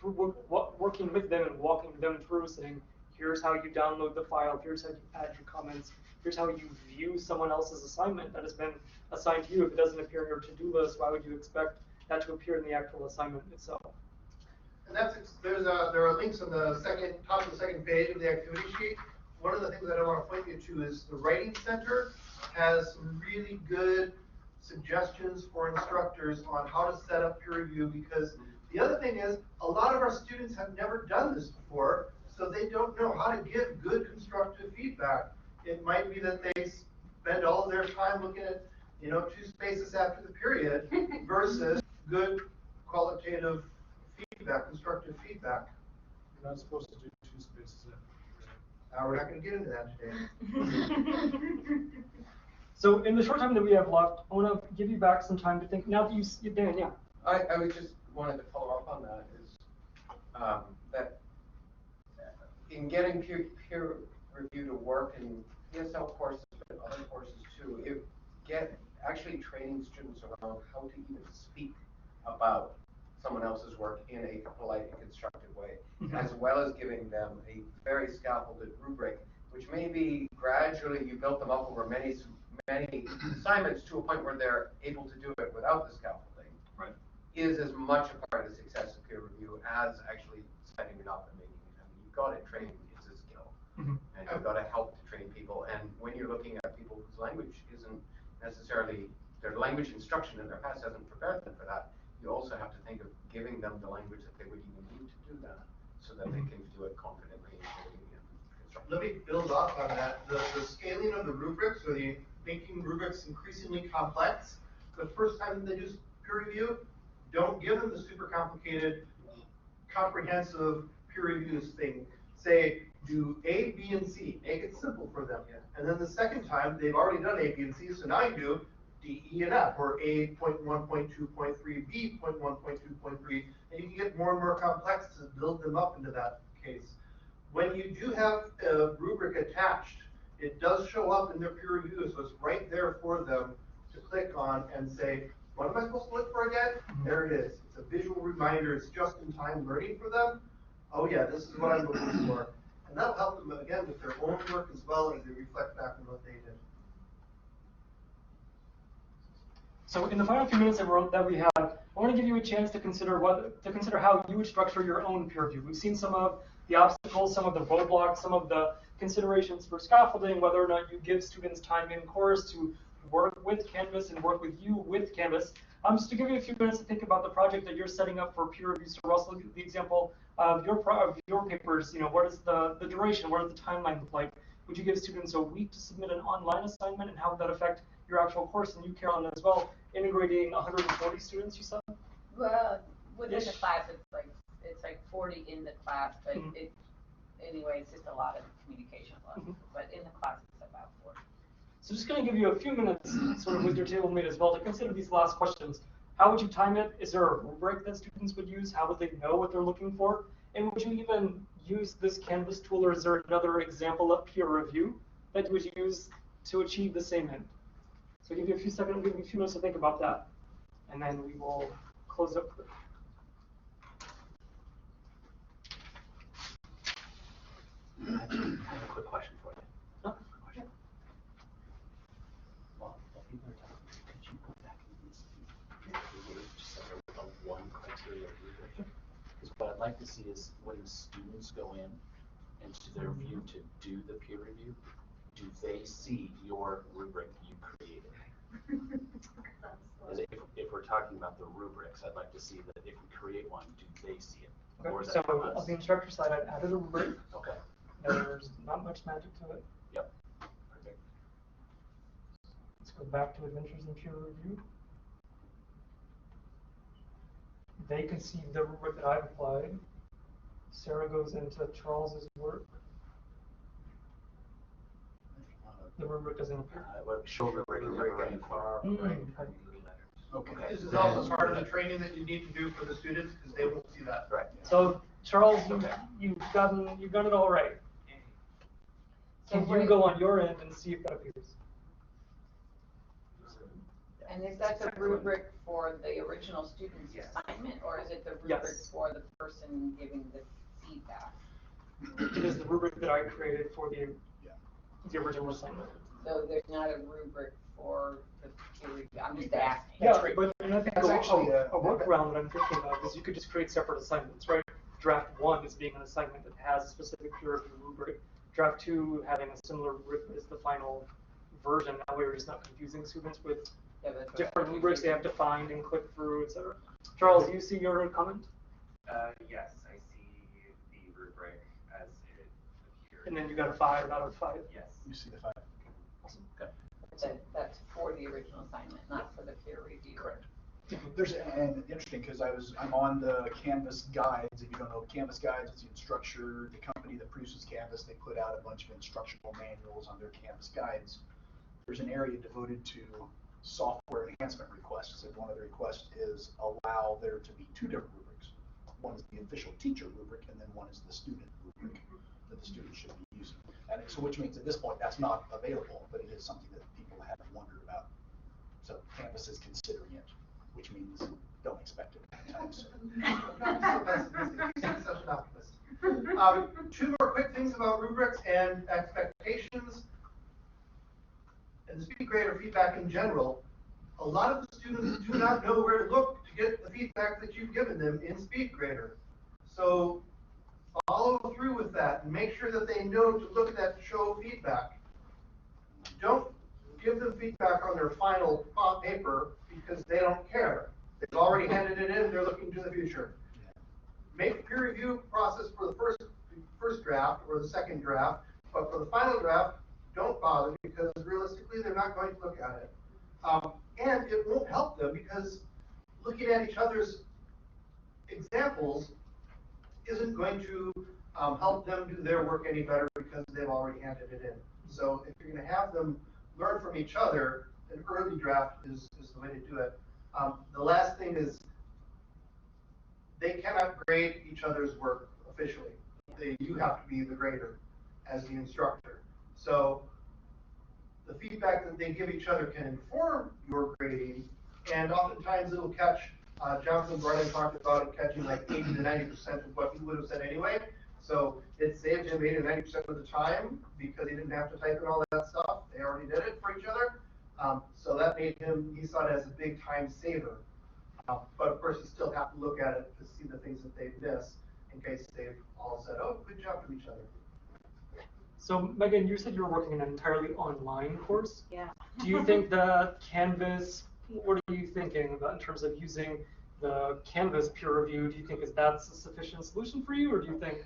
with them and walking them through, saying, here's how you download the file, here's how you add your comments, here's how you view someone else's assignment that has been assigned to you. If it doesn't appear in your to-do list, why would you expect that to appear in the actual assignment itself? And there are links on the top of the second page of the activity sheet one of the things that I want to point you to is the Writing Center has some really good suggestions for instructors on how to set up peer review, because the other thing is a lot of our students have never done this before, so they don't know how to give good constructive feedback. It might be that they spend all of their time looking at, you know, 2 spaces after the period versus good qualitative feedback, constructive feedback. You're not supposed to do 2 spaces after. We're not going to get into that today. So in the short time that we have left, I want to give you back some time to think. Now that Dan, yeah. I would just wanted to follow up on that is that in getting peer review to work in ESL courses but other courses too, actually training students around how to even speak about someone else's work in a polite and constructive way, as well as giving them a very scaffolded rubric, which maybe gradually you built them up over many assignments to a point where they're able to do it without the scaffolding, right, is as much a part of the success of peer review as actually setting it up and making it. I mean, you've got to train, it's a skill, and you've got to help to train people. And when you're looking at people whose language isn't necessarily, their language instruction in their past hasn't prepared them for that, you also have to think of giving them the language that they would even need to do that, so that they can do it confidently and constructively. Let me build off on that. The scaling of the rubrics, or the making rubrics increasingly complex, the first time they do peer review, don't give them the super complicated, comprehensive peer reviews thing. Say, do A, B, and C. Make it simple for them. And then the second time, they've already done A, B, and C, so now you do D, E, and F, or A.1.2.3, B.1.2.3, and you can get more and more complex to build them up into that case. When you do have a rubric attached, it does show up in their peer review, so it's right there for them to click on and say, what am I supposed to look for again? There it is. It's a visual reminder. It's just-in-time learning for them. Oh yeah, this is what I'm looking for. And that'll help them, again, with their own work as well as they reflect back on what they did. So in the final few minutes that we have, I want to give you a chance to consider how you would structure your own peer review. We've seen some of the obstacles, some of the roadblocks, some of the considerations for scaffolding, whether or not you give students time in course to work with Canvas and work with you with Canvas. Just to give you a few minutes to think about the project that you're setting up for peer review. So Russell, the example of your papers, you know, what is the duration? What does the timeline look like? Would you give students a week to submit an online assignment, and how would that affect your actual course? And you, Carolyn, as well, integrating 140 students, you said? Well, within the class, it's like 40 in the class, but anyway, it's just a lot of communication. But in the class, it's about 40. So just going to give you a few minutes, sort of with your table mate as well, to consider these last questions. How would you time it? Is there a rubric that students would use? How would they know what they're looking for? And would you even use this Canvas tool, or is there another example of peer review that you would use to achieve the same end? So I'll give you a few seconds, give you a few minutes to think about that, and then we will close up. I have a quick question for you. While people are talking, could you go back and just so there was one criteria rubric? Because what I'd like to see is when the students go in and to their view to do the peer review, do they see your rubric you created? If we're talking about the rubrics, I'd like to see that if we create one, do they see it? Okay. Or is So that from us? on the instructor side, I've added a rubric. Okay. There's not much magic to it. Yep. Perfect. Let's go back to Adventures in Peer Review. They can see the rubric that I've applied. Sarah goes into Charles's work. The rubric doesn't appear. Show rubric never running far. Okay. This is also part of the training that you need to do for the students, because they won't see that. Right. So Charles, you've done it all right. Can you go on your end and see if that appears? And is that the rubric for the original student's assignment, or is it the rubric for the person giving the feedback? It is the rubric that I created for the original assignment. So there's not a rubric for the peer review. I'm just asking. Yeah, but and I think that's actually a workaround that I'm thinking of is you could just create separate assignments, right? Draft 1 is being an assignment that has a specific peer review rubric. draft 2 having a similar rubric as the final version. That way we're just not confusing students with different rubrics they have to find and click through, etc. Charles, do you see your comment? Yes, I see the rubric as it appears. And then you got a 5 out of 5? Yes. You see the 5. Awesome. Okay. That's for the original assignment, not for the peer review. Correct. And interesting because I'm on the Canvas guides. If you don't know Canvas guides, it's the instructor, the company that produces Canvas. They put out a bunch of instructional manuals on their Canvas guides. There's an area devoted to software enhancement requests, and one of the requests is allow there to be 2 different rubrics. One is the official teacher rubric, and then one is the student rubric that the student should be using. And so, which means at this point that's not available, but it is something that people have wondered about. So Canvas is considering it, which means don't expect it anytime soon. Such an optimist. 2 more quick things about rubrics and expectations. And the speed grader feedback in general, a lot of the students do not know where to look to get the feedback that you've given them in SpeedGrader. So follow through with that and make sure that they know to look at that show feedback. Don't give them feedback on their final paper because they don't care. They've already handed it in, they're looking to the future. Make the peer review process for the first draft or the second draft, but for the final draft, don't bother because realistically they're not going to look at it. And it won't help them because looking at each other's examples isn't going to help them do their work any better because they've already handed it in. So if you're going to have them learn from each other, an early draft is the way to do it. The last thing is they cannot grade each other's work officially. You have to be the grader as the instructor. So the feedback that they give each other can inform your grading, and oftentimes it'll catch, Jonathan Brennan talked about it catching like 80 to 90% of what he would have said anyway. So it saved him 80 to 90% of the time because he didn't have to type in all that stuff. They already did it for each other. So that made him, he saw it as a big time saver. But of course you still have to look at it to see the things that they've missed in case they've all said, oh, good job from each other. So Megan, you said you were working in an entirely online course. Yeah. Do you think that Canvas, what are you thinking about in terms of using the Canvas peer review? Do you think that's a sufficient solution for you, or do you think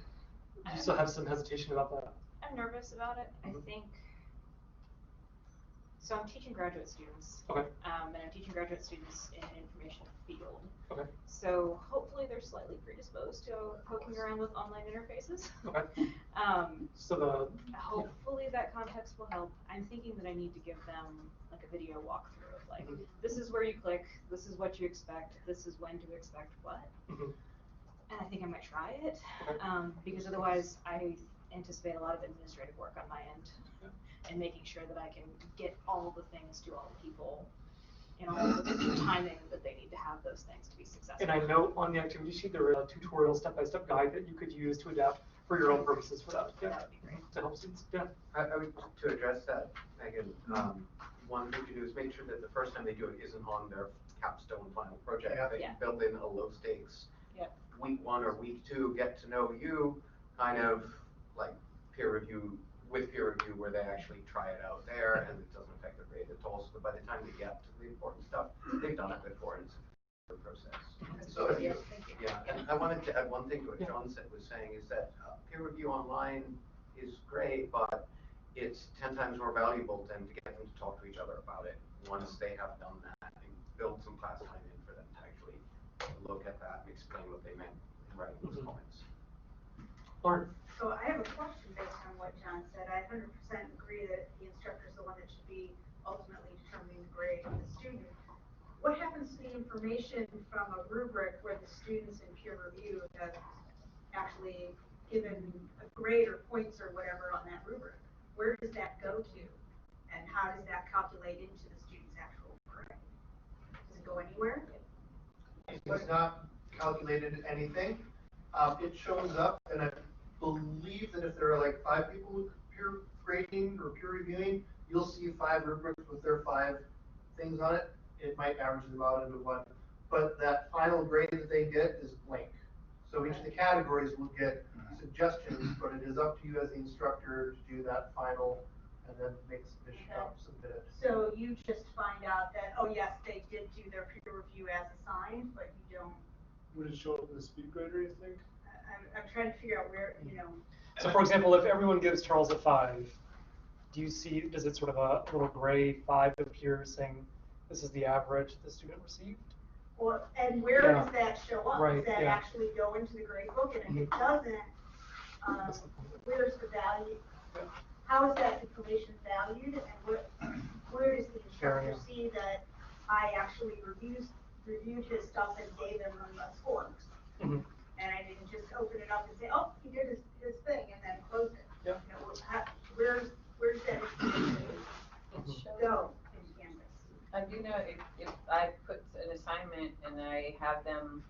you still have some hesitation about that? I'm nervous about it. I think, so I'm teaching graduate students. Okay. And I'm teaching graduate students in information field. Okay. So hopefully they're slightly predisposed to poking around with online interfaces. Okay. Hopefully that context will help. I'm thinking that I need to give them like a video walkthrough of like, this is where you click, this is what you expect, this is when to expect what. And I think I might try it, because otherwise I anticipate a lot of administrative work on my end and making sure that I can get all the things to all the people and all the timing that they need to have those things to be successful. And I know on the activity sheet there is a tutorial step-by-step guide that you could use to adapt for your own purposes for that. Yeah, that would be great. To help students. Yeah. I would, to address that, Megan, one thing to do is make sure that the first time they do it isn't on their capstone final project. Yeah. They Yeah. build in a low stakes. Yeah. Week 1 or week 2, get to know you, kind of like peer review where they actually try it out there and it doesn't affect their grade at all. So that by the time they get to the important stuff, they've done it before and it's a process. So Yeah, and I wanted to add one thing to what John was saying is that peer review online is great, but it's 10 times more valuable than to get them to talk to each other about it once they have done that and build some class time in for them to actually look at that and explain what they meant in writing those comments. Lauren. So I have a question based on what John said. I 100% agree that the instructor is the one that should be ultimately determining the grade of the student. What happens to the information from a rubric where the students in peer review have actually given a grade or points or whatever on that rubric? Where does that go to? And how does that calculate into the student's actual grade? Does it go anywhere? It's not calculated anything. It shows up, and I believe that if there are like 5 people peer grading or peer reviewing, you'll see 5 rubrics with their 5 things on it. It might average them out into 1, but that final grade that they get is blank. So each of the categories will get suggestions, but it is up to you as the instructor to do that final and then make submission, submit it. So you just find out that, oh yes, they did do their peer review as assigned, but you don't. Would it show up in the speed grader, you think? I'm trying to figure out where, you know. So for example, if everyone gives Charles a 5, do you see, does it sort of a little gray 5 appear saying this is the average the student received? Or, and where Yeah. does that show up? Right, Does that yeah. actually go into the grade book? And if it doesn't, where's the value? Yeah. How is that information valued? And where does the instructor see that I actually reviewed his stuff and gave him a score? Mm-hmm. And I didn't just open it up and say, oh, he did his thing, and then close it. Yeah. You know, where's that information go in Canvas? I do know if I put an assignment and I have them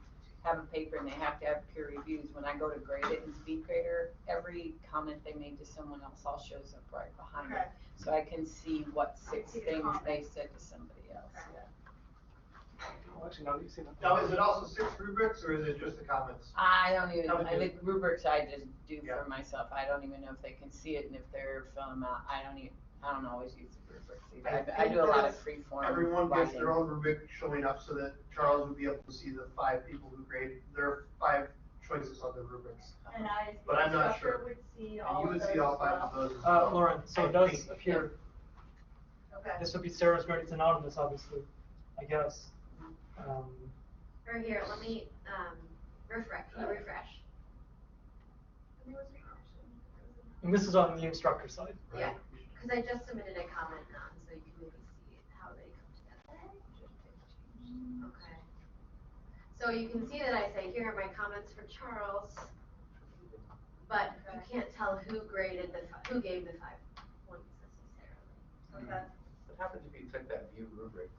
have a paper and they have to have peer reviews, when I go to grade it in SpeedGrader, every comment they made to someone else all shows up right behind it. So I can see what 6 things they said to somebody else. Yeah. Well, actually, now that you've seen it. Now, is it also 6 rubrics or is it just the comments? I don't even, I think rubrics I just do for myself. I don't even know if they can see it, and if they're filling them out, I don't always use the rubrics either. I do a lot of free form Everyone gets writing. their own rubric showing up so that Charles would be able to see the 5 people who grade their 5 choices on the rubrics. And I, But I'm not sure. would see And all you of would those see all as 5 well. of those as well. Lauren, so it does appear, Okay. this would be Sarah's grade, it's anonymous, obviously, I guess. Or here, let me refresh. And this is on the instructor side. Yeah, because I just submitted a comment on, so you can maybe see how they come together. Okay. So you can see that I say, here are my comments for Charles, but you can't tell who graded who gave the 5 points necessarily. Okay. What happens if you took that view rubric?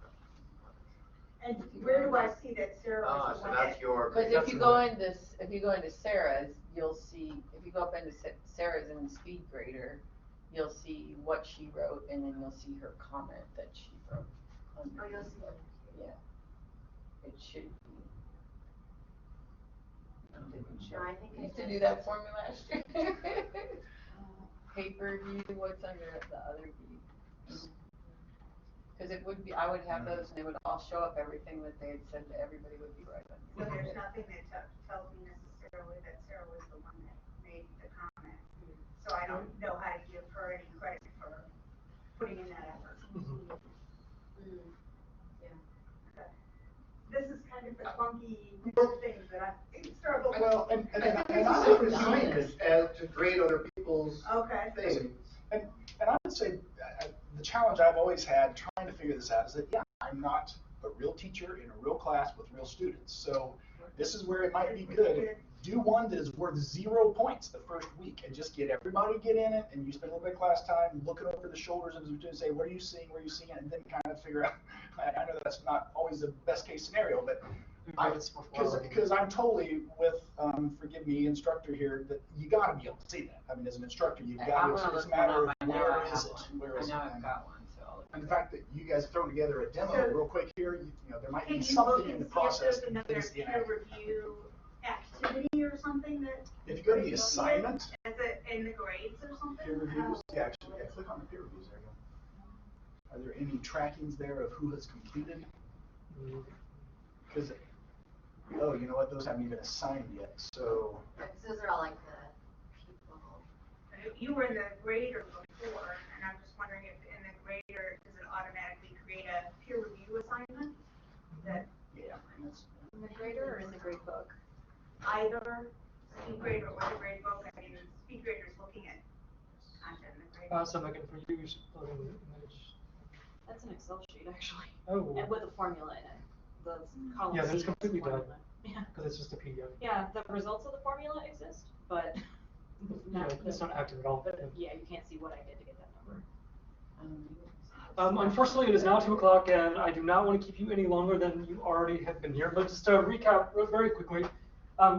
And where do I see that Sarah was the So one that's that? your. Because if you go into Sarah's, you'll see, if you go up into Sarah's in the speed grader, you'll see what she wrote, and then you'll see her comment that she wrote. Oh, you'll see it. Yeah. It should be. No, I think I used to do that for me last year. Paper view, what's under the other view? Because it would be, I would have those and they would all show up, everything that they had said to everybody would be right on. So there's nothing that tells me necessarily that Sarah was the one that made the comment. So I don't know how to give her any credit for putting in that effort. Yeah. Okay. This is kind of the funky things that I struggle with. Well, and I would assign it as to grade other people's things. And I would say the challenge I've always had trying to figure this out is that, yeah, I'm not a real teacher in a real class with real students. So this is where it might be good. Do one that is worth 0 points the first week and just get everybody get in it, and you spend a little bit of class time looking over the shoulders of the students and say, what are you seeing, where are you seeing it, and then kind of figure out. I know that's not always the best case scenario, but because I'm totally with, forgive me, instructor here, that you got to be able to see that. I mean, as an instructor, you've got to. It's a matter of where is it? Where is it? I know I've got one. And the fact that you guys have thrown together a demo real quick here, you know, there might be Can you something look in the and see if process there's that another is peer inaccurate. review activity or something that? If you go to the assignment, Is it in the grades or something? peer reviews, yeah, actually, yeah, click on the peer reviews, there you go. Are there any trackings there of who has completed? Because, oh, you know what, those haven't even assigned yet, so. Because those are all like the people. You were in the grader before, and I'm just wondering if in the grader, does it automatically create a peer review assignment? That Yeah. In the grader or in the grade book? either SpeedGrader or the grade book, I mean, SpeedGrader is looking at content in the grade book. So Megan, for you, you should plug in the image. That's an Excel sheet, actually. Oh. And with a formula in it. The column Yeah, C that's has completely formula. done. Yeah. Because it's just a PDF. Yeah, the results of the formula exist, but It's not active at all. Yeah, you can't see what I did to get that number. Unfortunately, it is now 2 o'clock, and I do not want to keep you any longer than you already have been here. But just to recap very quickly,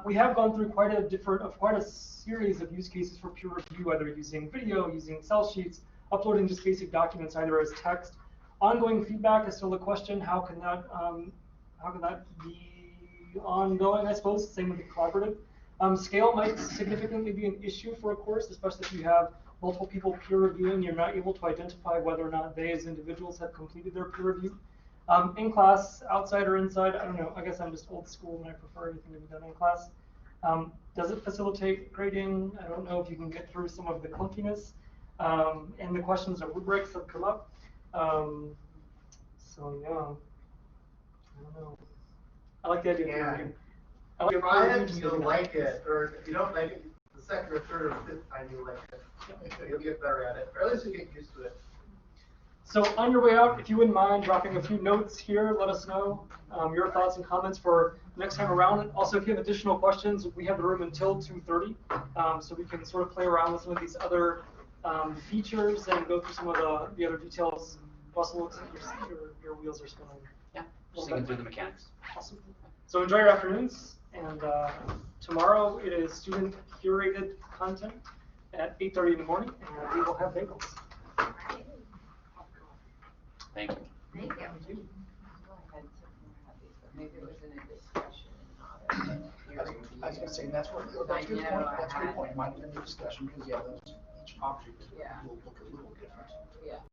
we have gone through quite a series of use cases for peer review, whether using video, using Excel sheets, uploading just basic documents either as text. Ongoing feedback is still the question. How can that be ongoing? I suppose same with the collaborative. Scale might significantly be an issue for a course, especially if you have multiple people peer reviewing. You're not able to identify whether or not they as individuals have completed their peer review. In class, outside or inside, I don't know. I guess I'm just old school and I prefer everything to be done in class. Does it facilitate grading? I don't know if you can get through some of the clunkiness. And the questions of rubrics have come up. So yeah, I don't know. I like the idea of peer review. I like Try peer it, review, you'll maybe like not. it, or if you don't like it, the second or third or fifth time you'll like it. You'll get better at it, or at least you get used to it. So on your way out, if you wouldn't mind dropping a few notes here, let us know your thoughts and comments for next time around. Also, if you have additional questions, we have the room until 2:30, so we can sort of play around with some of these other features and go through some of the other details. Russell, looks like your wheels are spinning. Yeah, just thinking through the mechanics. Awesome. So enjoy your afternoons, and tomorrow it is student curated content at 8:30 in the morning, and we will have bagels. Thank you. Thank you. I had something around these, but maybe it was in a discussion and not a peer review. I was gonna say, that's what, Because that's a good I point, know I that's a good had- point, might have been a discussion, because yeah, those, each object Yeah. will look a little different. Yeah.